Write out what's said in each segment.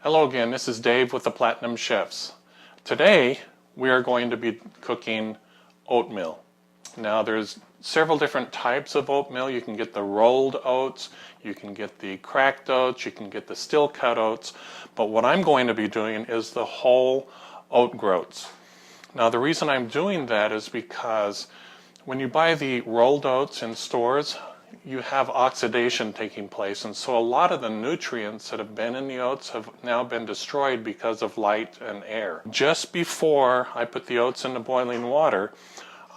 Hello again, this is Dave with the Platinum Chefs. Today we are going to be cooking oatmeal. Now there's several different types of oatmeal. You can get the rolled oats, you can get the cracked oats, you can get the still cut oats, but what I'm going to be doing is the whole oat groats. Now the reason I'm doing that is because when you buy the rolled oats in stores, you have oxidation taking place, and so a lot of the nutrients that have been in the oats have now been destroyed because of light and air. Just before I put the oats into boiling water,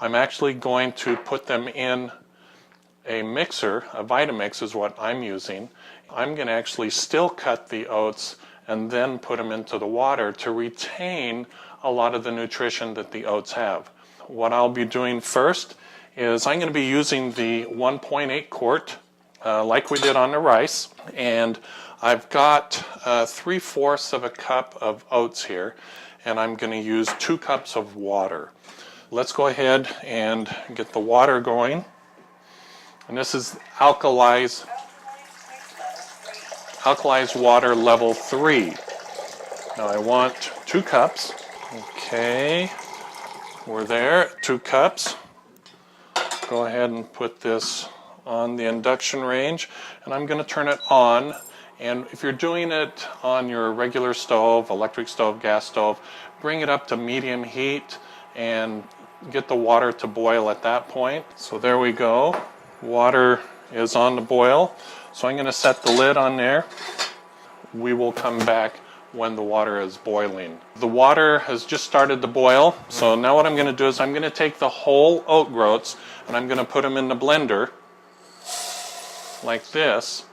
I'm actually going to put them in a mixer. A Vitamix is what I'm using. I'm going to actually still cut the oats and then put them into the water to retain a lot of the nutrition that the oats have. What I'll be doing first is I'm going to be using the 1.8 quart like we did on the rice, and I've got 3/4 of a cup of oats here, and I'm going to use 2 cups of water. Let's go ahead and get the water going, and this is alkalized water level 3. Now I want 2 cups. Okay, we're there, 2 cups. Go ahead and put this on the induction range, and I'm going to turn it on. And if you're doing it on your regular stove, electric stove, gas stove, bring it up to medium heat and get the water to boil at that point. So there we go. Water is on the boil. So I'm going to set the lid on there. We will come back when the water is boiling. The water has just started to boil, so now what I'm going to do is I'm going to take the whole oat groats and I'm going to put them in the blender like this.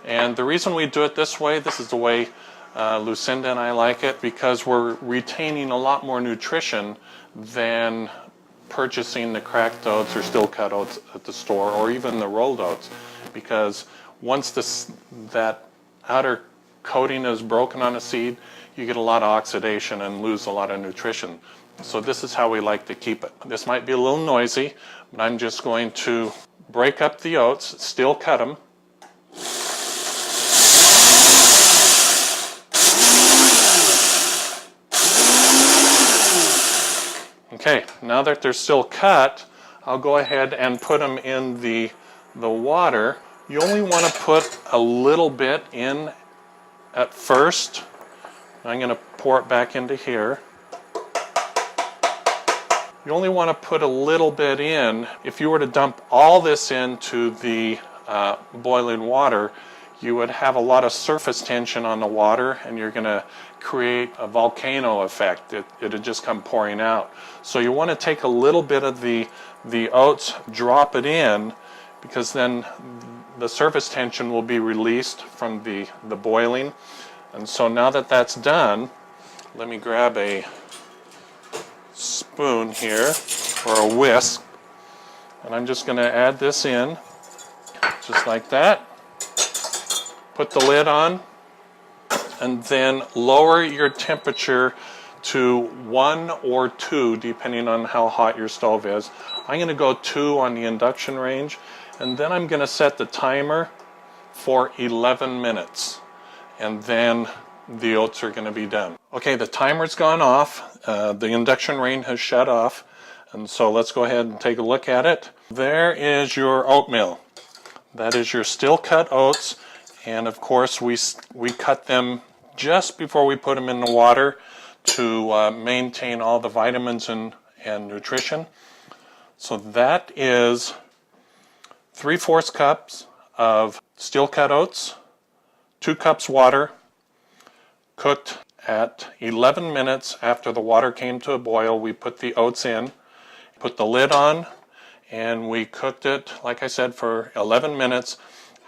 And the reason we do it this way, this is the way Lucinda and I like it, because we're retaining a lot more nutrition than purchasing the cracked oats or still cut oats at the store, or even the rolled oats, because once that outer coating is broken on a seed, you get a lot of oxidation and lose a lot of nutrition. So this is how we like to keep it. This might be a little noisy, but I'm just going to break up the oats, still cut them. Okay, now that they're still cut, I'll go ahead and put them in the water. You only want to put a little bit in at first. I'm going to pour it back into here. You only want to put a little bit in. If you were to dump all this into the boiling water, you would have a lot of surface tension on the water, and you're going to create a volcano effect. It'll just come pouring out. So you want to take a little bit of the oats, drop it in, because then the surface tension will be released from the boiling. And so now that that's done, let me grab a spoon here, or a whisk, and I'm just going to add this in, just like that. Put the lid on, and then lower your temperature to 1 or 2, depending on how hot your stove is. I'm going to go 2 on the induction range, and then I'm going to set the timer for 11 minutes. And then the oats are going to be done. Okay, the timer's gone off. The induction range has shut off. And so let's go ahead and take a look at it. There is your oatmeal. That is your still cut oats. And of course, we cut them just before we put them in the water to maintain all the vitamins and nutrition. So that is 3/4 cups of still cut oats, 2 cups water, cooked at 11 minutes. After the water came to a boil, we put the oats in, put the lid on, and we cooked it, like I said, for 11 minutes.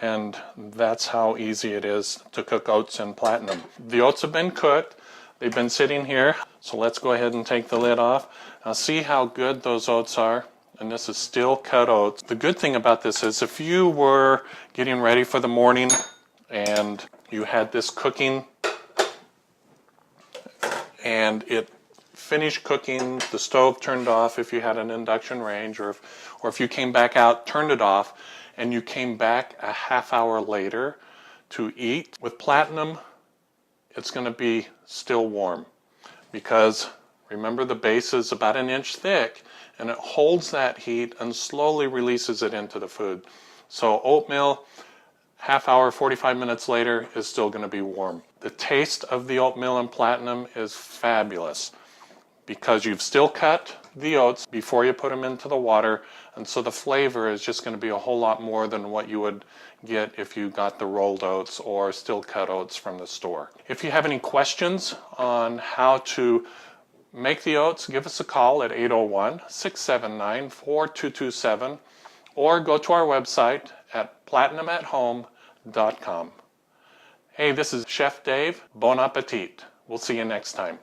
And that's how easy it is to cook oats in Platinum. The oats have been cooked. They've been sitting here. So let's go ahead and take the lid off. Now see how good those oats are. And this is still cut oats. The good thing about this is if you were getting ready for the morning and you had this cooking and it finished cooking, the stove turned off if you had an induction range, or if you came back out, turned it off, and you came back a half hour later to eat, with Platinum, it's going to be still warm, because remember, the base is about an inch thick and it holds that heat and slowly releases it into the food. So oatmeal, half hour, 45 minutes later, is still going to be warm. The taste of the oatmeal and platinum is fabulous because you've still cut the oats before you put them into the water, and so the flavor is just going to be a whole lot more than what you would get if you got the rolled oats or still cut oats from the store. If you have any questions on how to make the oats, give us a call at 801-679-4227 or go to our website at platinumathome.com. Hey, this is Chef Dave. Bon appetit. We'll see you next time.